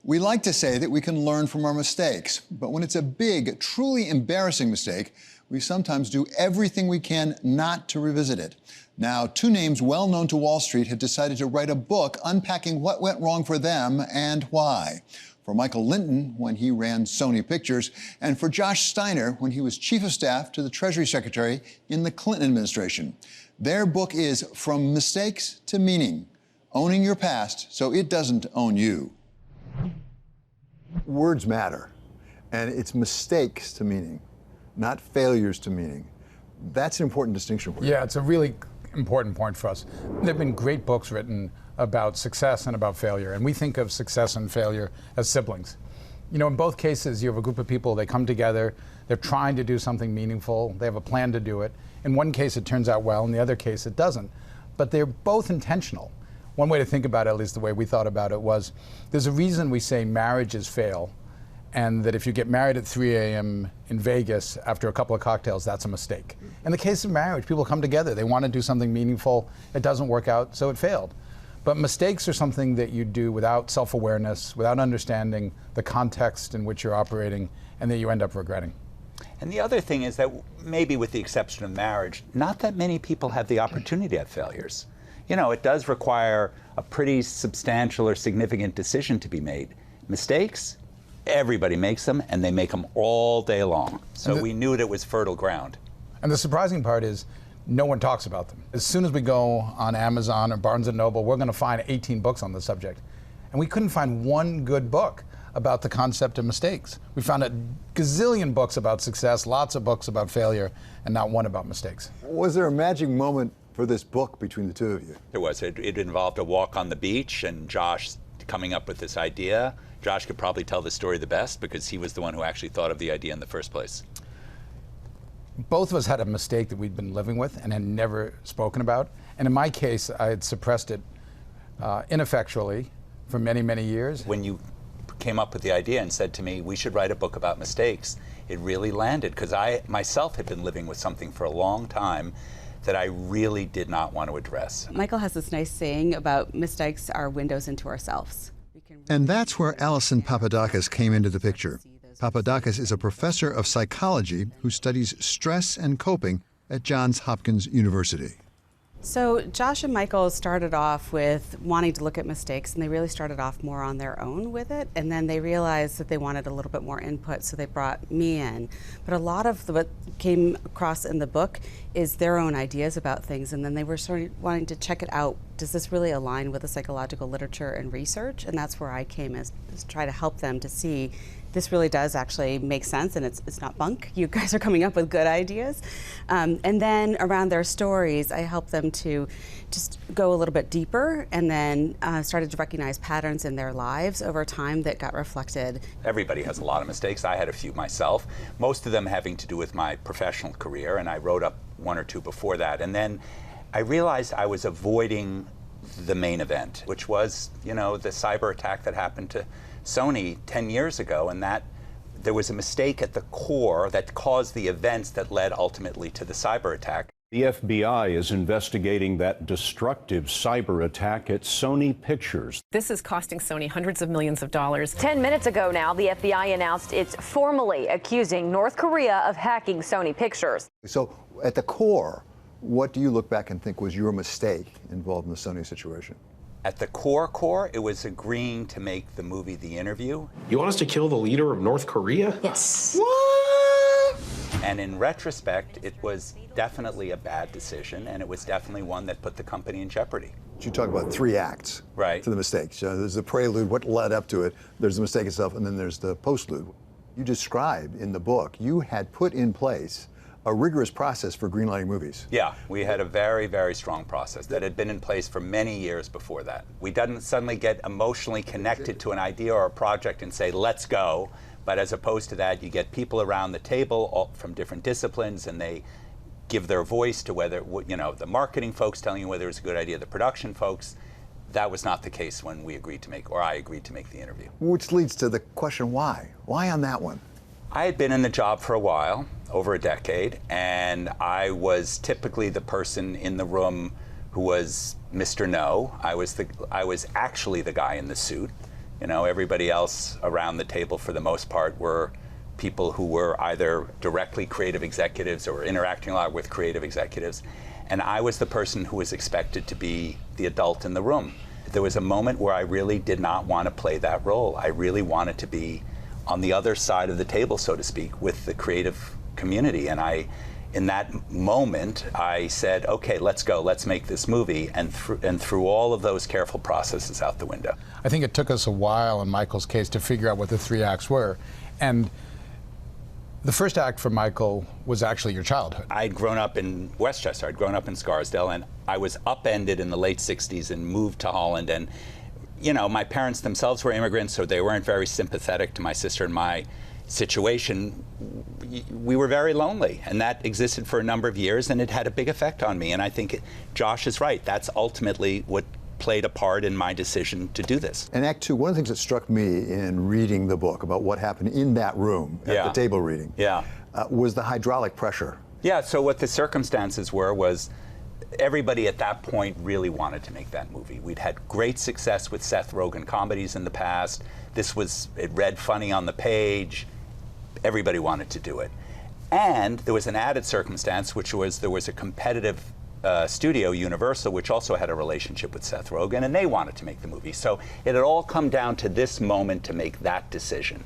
We like to say that we can learn from our mistakes, but when it's a big, truly embarrassing mistake, we sometimes do everything we can not to revisit it. Now, two names well known to Wall Street have decided to write a book unpacking what went wrong for them and why. For Michael Lynton, when he ran Sony Pictures, and for Josh Steiner, when he was Chief of Staff to the Treasury Secretary in the Clinton administration. Their book is From Mistakes to Meaning, Owning Your Past so it doesn't own you. Words matter, and it's mistakes to meaning, not failures to meaning. That's an important distinction for you. Yeah, it's a really important point for us. There have been great books written about success and about failure, and we think of success and failure as siblings. You know, in both cases, you have a group of people, they come together, they're trying to do something meaningful, they have a plan to do it. In one case, it turns out well, in the other case, it doesn't. But they're both intentional. One way to think about it, at least the way we thought about it, was there's a reason we say marriages fail, and that if you get married at 3 a.m. in Vegas after a couple of cocktails, that's a mistake. In the case of marriage, people come together, they want to do something meaningful, it doesn't work out, so it failed. But mistakes are something that you do without self-awareness, without understanding the context in which you're operating, and that you end up regretting. And the other thing is that, maybe with the exception of marriage, not that many people have the opportunity to have failures. You know, it does require a pretty substantial or significant decision to be made. Mistakes, everybody makes them, and they make them all day long. So we knew it was fertile ground. And the surprising part is, no one talks about them. As soon as we go on Amazon or Barnes & Noble, we're going to find 18 books on the subject. And we couldn't find one good book about the concept of mistakes. We found a gazillion books about success, lots of books about failure, and not one about mistakes. Was there a magic moment for this book between the two of you? There was. It involved a walk on the beach and Josh coming up with this idea. Josh could probably tell the story the best because he was the one who actually thought of the idea in the first place. Both of us had a mistake that we'd been living with and had never spoken about. And in my case, I had suppressed it ineffectually for many, many years. When you came up with the idea and said to me, we should write a book about mistakes, it really landed, because I myself had been living with something for a long time that I really did not want to address. Michael has this nice saying about mistakes are windows into ourselves. And that's where Alison Papadakis came into the picture. Papadakis is a professor of psychology who studies stress and coping at Johns Hopkins University. So Josh and Michael started off with wanting to look at mistakes, and they really started off more on their own with it, and then they realized that they wanted a little bit more input, so they brought me in. But a lot of what came across in the book is their own ideas about things, and then they were sort of wanting to check it out. Does this really align with the psychological literature and research? And that's where I came, as try to help them to see this really does actually make sense, and it's not bunk. You guys are coming up with good ideas. And then around their stories, I helped them to just go a little bit deeper, and then started to recognize patterns in their lives over time that got reflected. Everybody has a lot of mistakes. I had a few myself, most of them having to do with my professional career, and I wrote up one or two before that. And then I realized I was avoiding the main event, which was, you know, the cyber attack that happened to Sony 10 years ago, and that there was a mistake at the core that caused the events that led ultimately to the cyber attack. The FBI is investigating that destructive cyber attack at Sony Pictures. This is costing Sony hundreds of millions of dollars. 10 minutes ago now, the FBI announced it's formally accusing North Korea of hacking Sony Pictures. So at the core, what do you look back and think was your mistake involved in the Sony situation? At the core, it was agreeing to make the movie The Interview. You want us to kill the leader of North Korea? Yes. What? And in retrospect, it was definitely a bad decision, and it was definitely one that put the company in jeopardy. You talk about three acts right. to the mistake. So there's the prelude, what led up to it, there's the mistake itself, and then there's the postlude. You describe in the book, you had put in place a rigorous process for greenlighting movies. Yeah, we had a very, very strong process that had been in place for many years before that. We didn't suddenly get emotionally connected to an idea or a project and say, let's go. But as opposed to that, you get people around the table all from different disciplines, and they give their voice to whether, you know, the marketing folks telling you whether it's a good idea, the production folks. That was not the case when we agreed to make, or I agreed to make The Interview. Which leads to the question, why? Why on that one? I had been in the job for a while, over a decade, and I was typically the person in the room who was Mr. No. I was actually the guy in the suit. You know, everybody else around the table, for the most part, were people who were either directly creative executives or interacting a lot with creative executives. And I was the person who was expected to be the adult in the room. There was a moment where I really did not want to play that role. I really wanted to be on the other side of the table, so to speak, with the creative community. And in that moment, I said, okay, let's go, let's make this movie, and threw all of those careful processes out the window. I think it took us a while in Michael's case to figure out what the 3 acts were. And the first act for Michael was actually your childhood. I'd grown up in Westchester, I'd grown up in Scarsdale, and I was upended in the late 60s and moved to Holland. And, you know, my parents themselves were immigrants, so they weren't very sympathetic to my sister and my situation. We were very lonely, and that existed for a number of years, and it had a big effect on me. And I think Josh is right. That's ultimately what played a part in my decision to do this. In Act 2, one of the things that struck me in reading the book about what happened in that room at the table reading was the hydraulic pressure. Yeah, so what the circumstances were was everybody at that point really wanted to make that movie. We'd had great success with Seth Rogen comedies in the past. It read funny on the page. Everybody wanted to do it. And there was an added circumstance, which was there was a competitive studio, Universal, which also had a relationship with Seth Rogen, and they wanted to make the movie. So it had all come down to this moment to make that decision.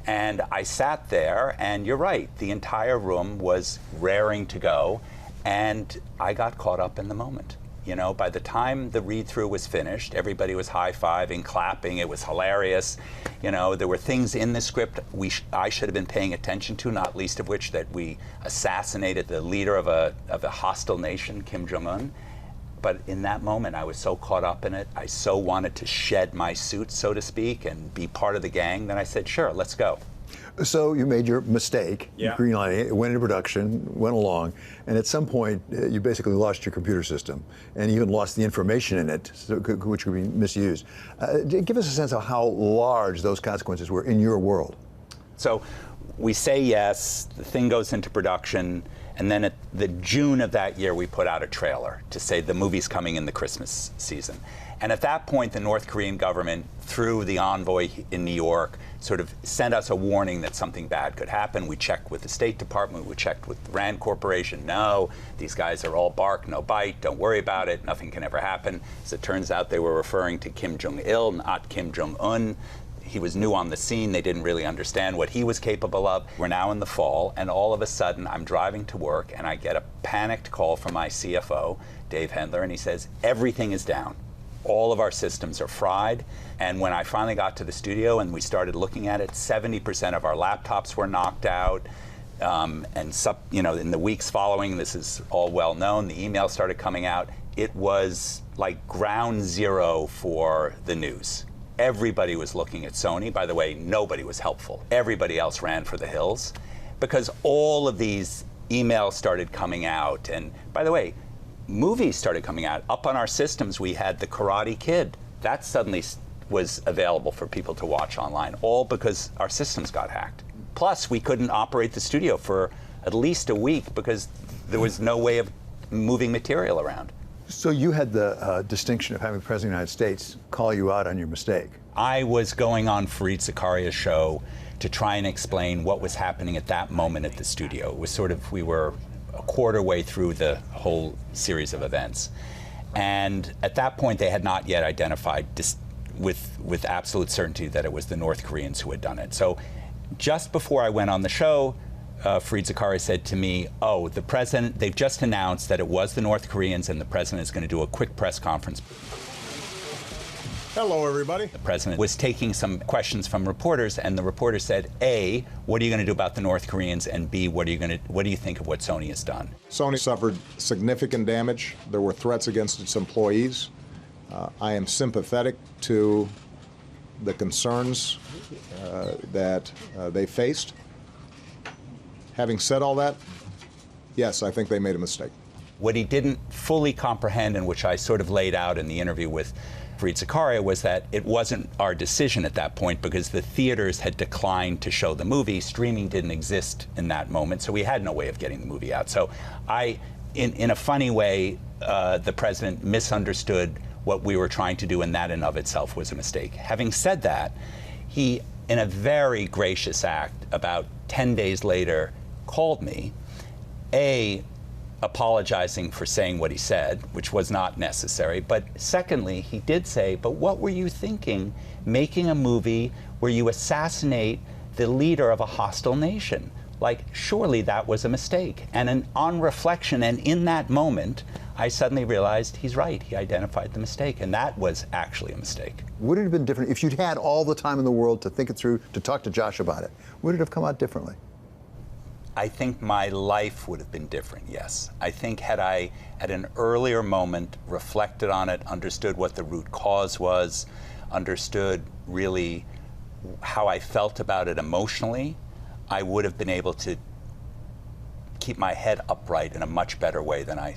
And I sat there, and you're right, the entire room was raring to go, and I got caught up in the moment. You know, by the time the read-through was finished, everybody was high-fiving, clapping. It was hilarious. You know, there were things in the script I should have been paying attention to, not least of which that we assassinated the leader of a hostile nation, Kim Jong-un. But in that moment, I was so caught up in it. I so wanted to shed my suit, so to speak, and be part of the gang that I said, sure, let's go. So you made your mistake, greenlighting it, went into production, went along, and at some point you basically lost your computer system and even lost the information in it, which could be misused. Give us a sense of how large those consequences were in your world. So we say yes, the thing goes into production, and then at the June of that year we put out a trailer to say the movie's coming in the Christmas season. And at that point, the North Korean government, through the envoy in New York, sort of sent us a warning that something bad could happen. We checked with the State Department, we checked with the Rand Corporation. No, these guys are all bark, no bite, don't worry about it, nothing can ever happen. As it turns out, they were referring to Kim Jong-il, not Kim Jong-un. He was new on the scene, they didn't really understand what he was capable of. We're now in the fall, and all of a sudden, I'm driving to work, and I get a panicked call from my CFO, Dave Hendler, and he says, everything is down. All of our systems are fried. And when I finally got to the studio and we started looking at it, 70% of our laptops were knocked out. In the weeks following, this is all well known, the emails started coming out. It was like ground zero for the news. Everybody was looking at Sony. By the way, nobody was helpful. Everybody else ran for the hills because all of these emails started coming out. And by the way, movies started coming out. Up on our systems, we had The Karate Kid. That suddenly was available for people to watch online, all because our systems got hacked. Plus, we couldn't operate the studio for at least a week because there was no way of moving material around. So you had the distinction of having the President of the United States call you out on your mistake. I was going on Fareed Zakaria's show to try and explain what was happening at that moment at the studio. It was sort of, we were a quarter way through the whole series of events. And at that point, they had not yet identified with absolute certainty that it was the North Koreans who had done it. So just before I went on the show, Fareed Zakaria said to me, oh, the president, they've just announced that it was the North Koreans and the president is going to do a quick press conference. Hello, everybody. The president was taking some questions from reporters, and the reporter said, A, what are you going to do about the North Koreans? And B, what do you think of what Sony has done? Sony suffered significant damage. There were threats against its employees. I am sympathetic to the concerns that they faced. Having said all that, yes, I think they made a mistake. What he didn't fully comprehend, and which I sort of laid out in the interview with Fareed Zakaria, was that it wasn't our decision at that point because the theaters had declined to show the movie. Streaming didn't exist in that moment, so we had no way of getting the movie out. So in a funny way, the president misunderstood what we were trying to do, and that in of itself was a mistake. Having said that, he, in a very gracious act, about 10 days later, called me, apologizing for saying what he said, which was not necessary, but secondly, he did say, but what were you thinking making a movie where you assassinate the leader of a hostile nation? Like, surely that was a mistake. And on reflection, and in that moment, I suddenly realized he's right. He identified the mistake, and that was actually a mistake. Would it have been different if you'd had all the time in the world to think it through, to talk to Josh about it? Would it have come out differently? I think my life would have been different, yes. I think had I, at an earlier moment, reflected on it, understood what the root cause was, understood really how I felt about it emotionally, I would have been able to keep my head upright in a much better way than I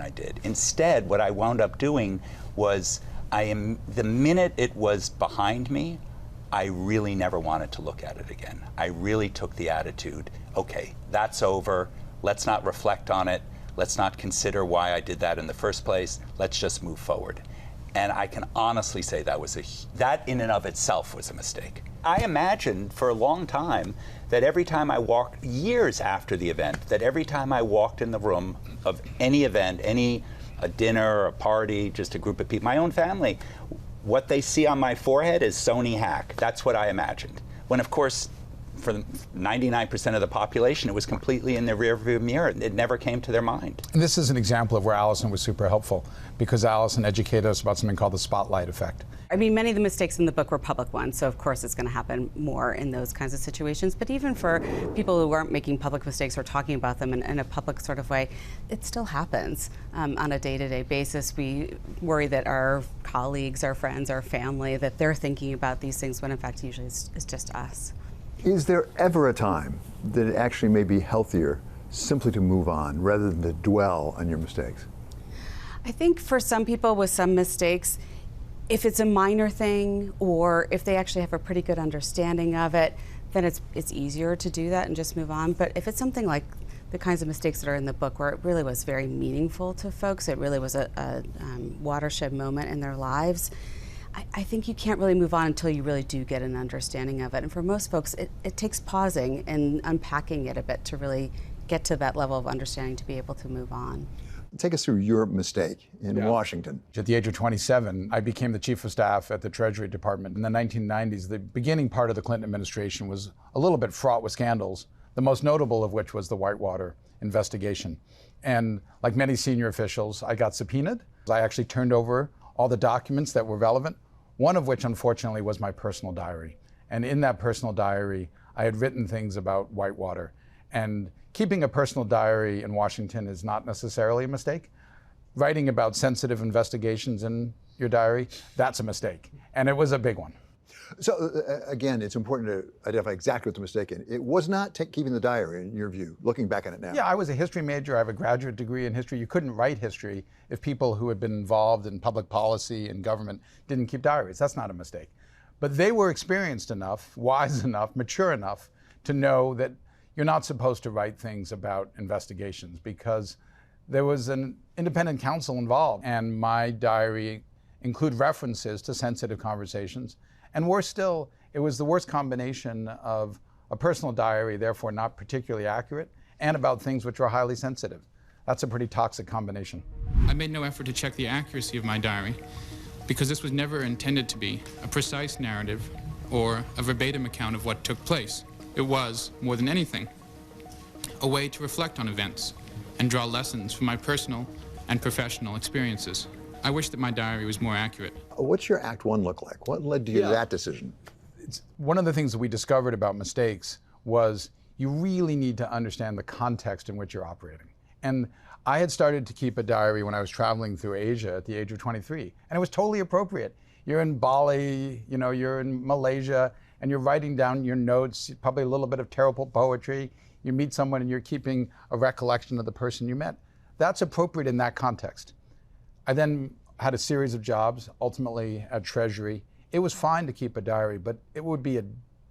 did. Instead, what I wound up doing was, the minute it was behind me, I really never wanted to look at it again. I really took the attitude, okay, that's over, let's not reflect on it, let's not consider why I did that in the first place, let's just move forward. And I can honestly say that in and of itself was a mistake. I imagined for a long time that every time I walked, years after the event, that every time I walked in the room of any event, a dinner, a party, just a group of people, my own family, what they see on my forehead is Sony hack. That's what I imagined. When, of course, for 99% of the population, it was completely in the rearview mirror. It never came to their mind. And this is an example of where Allison was super helpful, because Allison educated us about something called the spotlight effect. I mean, many of the mistakes in the book were public ones, so of course it's going to happen more in those kinds of situations. But even for people who aren't making public mistakes or talking about them in a public sort of way, it still happens on a day-to-day basis. We worry that our colleagues, our friends, our family, that they're thinking about these things when in fact usually it's just us. Is there ever a time that it actually may be healthier simply to move on rather than to dwell on your mistakes? I think for some people with some mistakes, if it's a minor thing or if they actually have a pretty good understanding of it, then it's easier to do that and just move on. But if it's something like the kinds of mistakes that are in the book where it really was very meaningful to folks, it really was a watershed moment in their lives, I think you can't really move on until you really do get an understanding of it. And for most folks, it takes pausing and unpacking it a bit to really get to that level of understanding to be able to move on. Take us through your mistake in Washington. At the age of 27, I became the chief of staff at the Treasury Department. In the 1990s, the beginning part of the Clinton administration was a little bit fraught with scandals, the most notable of which was the Whitewater investigation. And like many senior officials, I got subpoenaed. I actually turned over all the documents that were relevant, one of which, unfortunately, was my personal diary. And in that personal diary, I had written things about Whitewater. And keeping a personal diary in Washington is not necessarily a mistake. Writing about sensitive investigations in your diary, that's a mistake. And it was a big one. So again, it's important to identify exactly what the mistake is. It was not keeping the diary, in your view, looking back on it now. Yeah, I was a history major. I have a graduate degree in history. You couldn't write history if people who had been involved in public policy and government didn't keep diaries. That's not a mistake. But they were experienced enough, wise enough, mature enough to know that you're not supposed to write things about investigations because there was an independent counsel involved. And my diary include references to sensitive conversations. And worse still, it was the worst combination of a personal diary, therefore not particularly accurate, and about things which were highly sensitive. That's a pretty toxic combination. I made no effort to check the accuracy of my diary because this was never intended to be a precise narrative or a verbatim account of what took place. It was, more than anything, a way to reflect on events and draw lessons from my personal and professional experiences. I wish that my diary was more accurate. What's your Act One look like? What led to that decision? One of the things that we discovered about mistakes was you really need to understand the context in which you're operating. And I had started to keep a diary when I was traveling through Asia at the age of 23, and it was totally appropriate. You're in Bali, you're in Malaysia, and you're writing down your notes, probably a little bit of terrible poetry. You meet someone and you're keeping a recollection of the person you met. That's appropriate in that context. I then had a series of jobs, ultimately at Treasury. It was fine to keep a diary, but it would be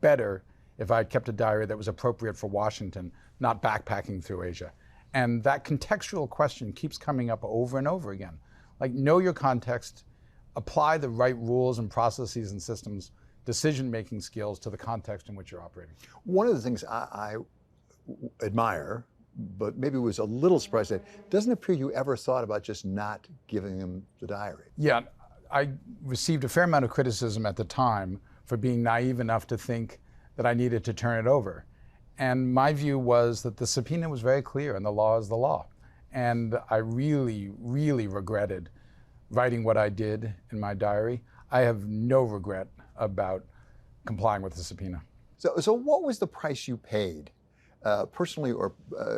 better if I had kept a diary that was appropriate for Washington, not backpacking through Asia. And that contextual question keeps coming up over and over again. Like, know your context, apply the right rules and processes and systems, decision-making skills to the context in which you're operating. One of the things I admire, but maybe was a little surprised at, doesn't appear you ever thought about just not giving him the diary. Yeah, I received a fair amount of criticism at the time for being naive enough to think that I needed to turn it over. And my view was that the subpoena was very clear and the law is the law. And I really, really regretted writing what I did in my diary. I have no regret about complying with the subpoena. So what was the price you paid, personally or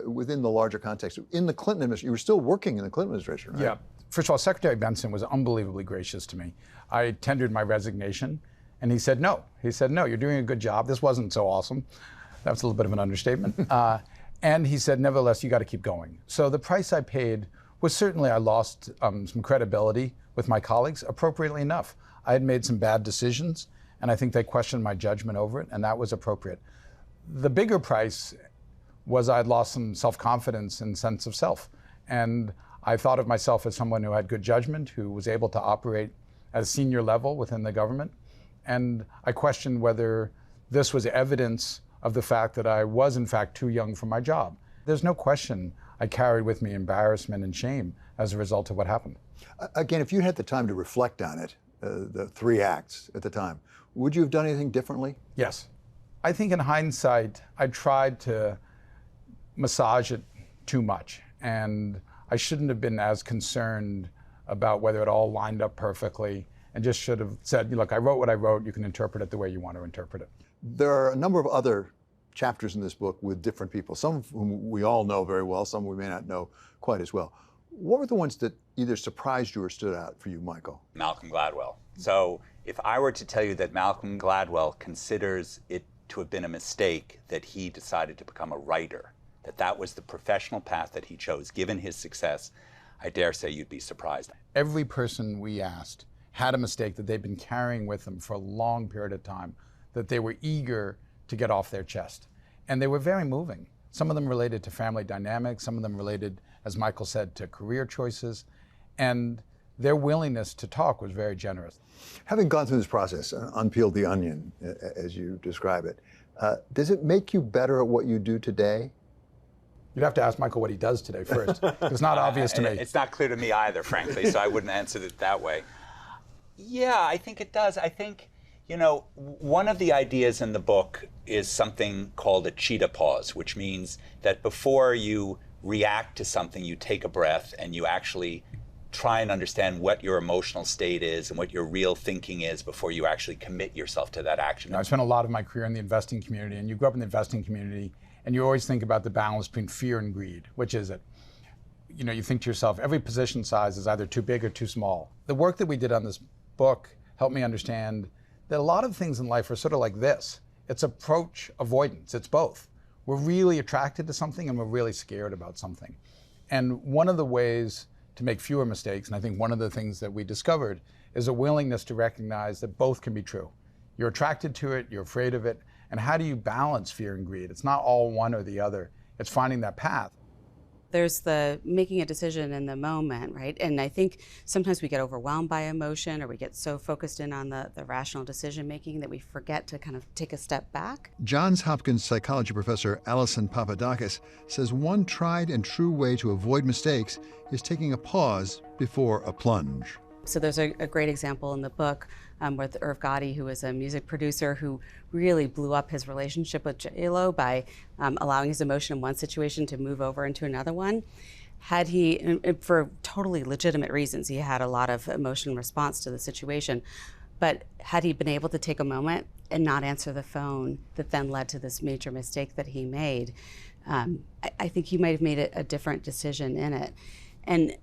within the larger context? In the Clinton administration, you were still working in the Clinton administration, right? Yeah. First of all, Secretary Bentsen was unbelievably gracious to me. I tendered my resignation, and he said no. He said, no, you're doing a good job. This wasn't so awesome. That was a little bit of an understatement. And he said, nevertheless, you got to keep going. So the price I paid was certainly I lost some credibility with my colleagues, appropriately enough. I had made some bad decisions, and I think they questioned my judgment over it, and that was appropriate. The bigger price was I'd lost some self-confidence and sense of self. And I thought of myself as someone who had good judgment, who was able to operate at a senior level within the government. And I questioned whether this was evidence of the fact that I was, in fact, too young for my job. There's no question I carried with me embarrassment and shame as a result of what happened. Again, if you had the time to reflect on it, the 3 acts at the time, would you have done anything differently? Yes. I think in hindsight, I tried to massage it too much. And I shouldn't have been as concerned about whether it all lined up perfectly, and just should have said, look, I wrote what I wrote, you can interpret it the way you want to interpret it. There are a number of other chapters in this book with different people, some of whom we all know very well, some we may not know quite as well. What were the ones that either surprised you or stood out for you, Michael? Malcolm Gladwell. So if I were to tell you that Malcolm Gladwell considers it to have been a mistake that he decided to become a writer, that was the professional path that he chose, given his success, I dare say you'd be surprised. Every person we asked had a mistake that they'd been carrying with them for a long period of time, that they were eager to get off their chest. And they were very moving. Some of them related to family dynamics, some of them related, as Michael said, to career choices. And their willingness to talk was very generous. Having gone through this process, unpeeled the onion, as you describe it, does it make you better at what you do today? You'd have to ask Michael what he does today first. It's not obvious to me. It's not clear to me either, frankly, so I wouldn't answer it that way. Yeah, I think it does. I think, one of the ideas in the book is something called a cheetah pause, which means that before you react to something, you take a breath and you actually try and understand what your emotional state is and what your real thinking is before you actually commit yourself to that action. I spent a lot of my career in the investing community, and you grew up in the investing community, and you always think about the balance between fear and greed. Which is it? You think to yourself, every position size is either too big or too small. The work that we did on this book helped me understand that a lot of things in life are sort of like this. It's approach avoidance. It's both. We're really attracted to something and we're really scared about something. And one of the ways to make fewer mistakes, and I think one of the things that we discovered, is a willingness to recognize that both can be true. You're attracted to it, you're afraid of it, and how do you balance fear and greed? It's not all one or the other. It's finding that path. There's the making a decision in the moment, right? And I think sometimes we get overwhelmed by emotion, or we get so focused in on the rational decision making that we forget to kind of take a step back. Johns Hopkins psychology professor Alison Papadakis says one tried and true way to avoid mistakes is taking a pause before a plunge. So there's a great example in the book with Irv Gotti, who is a music producer who really blew up his relationship with J-Lo by allowing his emotion in one situation to move over into another one. Had he, for totally legitimate reasons, he had a lot of emotional response to the situation, but had he been able to take a moment and not answer the phone that then led to this major mistake that he made, I think he might have made a different decision in it. And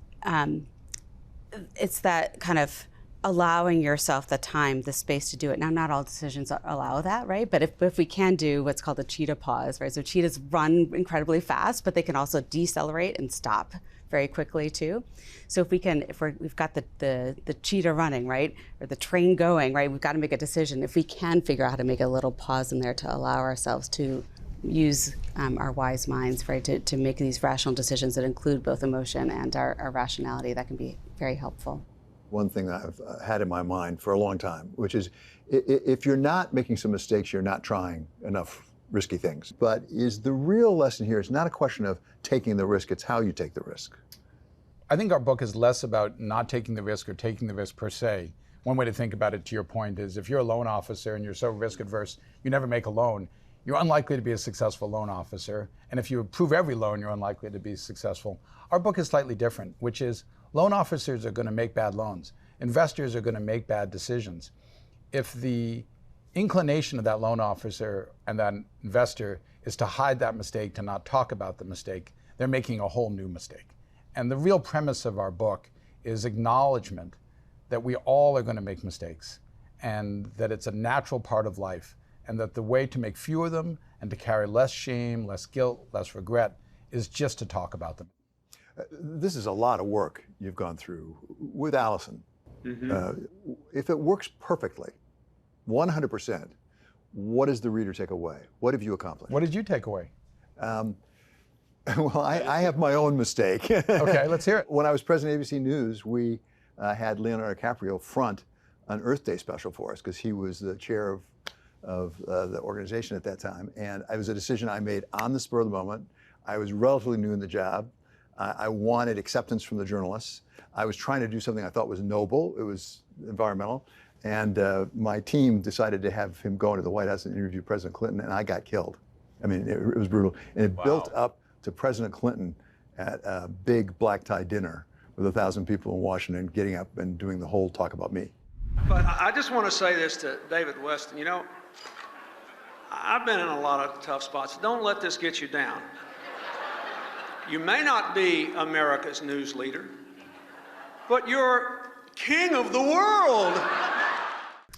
it's that kind of allowing yourself the time, the space to do it. Now, not all decisions allow that, right? But if we can do what's called a cheetah pause, right? So cheetahs run incredibly fast, but they can also decelerate and stop very quickly too. So if we've got the cheetah running, right? Or the train going, right? We've got to make a decision. If we can figure out how to make a little pause in there to allow ourselves to use our wise minds, right? To make these rational decisions that include both emotion and our rationality, that can be very helpful. one thing that I've had in my mind for a long time, which is if you're not making some mistakes, you're not trying enough risky things. But is the real lesson here, it's not a question of taking the risk, it's how you take the risk. I think our book is less about not taking the risk or taking the risk per se. One way to think about it, to your point, is if you're a loan officer and you're so risk adverse, you never make a loan, you're unlikely to be a successful loan officer. And if you approve every loan, you're unlikely to be successful. Our book is slightly different, which is loan officers are going to make bad loans. Investors are going to make bad decisions. If the inclination of that loan officer and that investor is to hide that mistake, to not talk about the mistake, they're making a whole new mistake. And the real premise of our book is acknowledgement that we all are going to make mistakes and that it's a natural part of life and that the way to make fewer of them and to carry less shame, less guilt, less regret is just to talk about them. This is a lot of work you've gone through with Allison. If it works perfectly, 100%, what does the reader take away? What have you accomplished? What did you take away? Well, I have my own mistake. Okay, let's hear it. When I was president of ABC News, we had Leonardo DiCaprio front an Earth Day special for us because he was the chair of the organization at that time. And it was a decision I made on the spur of the moment. I was relatively new in the job. I wanted acceptance from the journalists. I was trying to do something I thought was noble. It was environmental. And my team decided to have him go into the White House and interview President Clinton, and I got killed. I mean, it was brutal. And it built up to President Clinton at a big black tie dinner with 1,000 people in Washington getting up and doing the whole talk about me. But I just want to say this to David Weston. You know, I've been in a lot of tough spots. Don't let this get you down. You may not be America's news leader, but you're king of the world.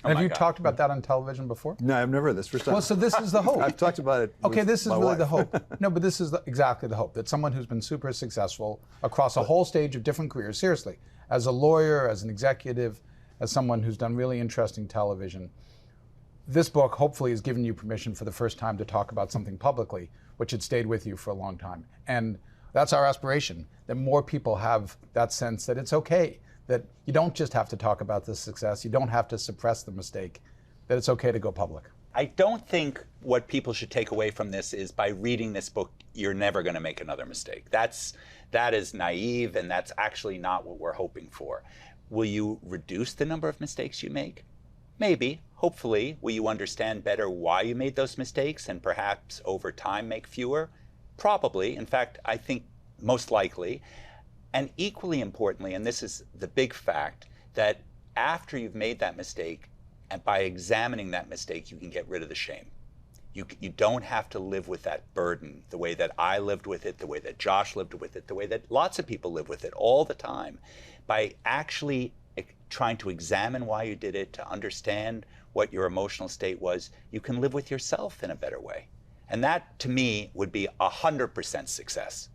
Have you talked about that on television before? No, I've never heard this. First time. Well, so this is the hope. I've talked about it. Okay, this is really wife. the hope. No, but this is exactly the hope, that someone who's been super successful across a whole stage of different careers, seriously, as a lawyer, as an executive, as someone who's done really interesting television, this book hopefully has given you permission for the first time to talk about something publicly, which had stayed with you for a long time. And that's our aspiration, that more people have that sense that it's okay, that you don't just have to talk about the success, you don't have to suppress the mistake, that it's okay to go public. I don't think what people should take away from this is by reading this book, you're never going to make another mistake. That is naive, and that's actually not what we're hoping for. Will you reduce the number of mistakes you make? Maybe, hopefully. Will you understand better why you made those mistakes and perhaps over time make fewer? Probably. In fact, I think most likely. And equally importantly, and this is the big fact, that after you've made that mistake, and by examining that mistake, you can get rid of the shame. You don't have to live with that burden the way that I lived with it, the way that Josh lived with it, the way that lots of people live with it all the time. By actually trying to examine why you did it, to understand what your emotional state was, you can live with yourself in a better way. And that, to me, would be 100% success.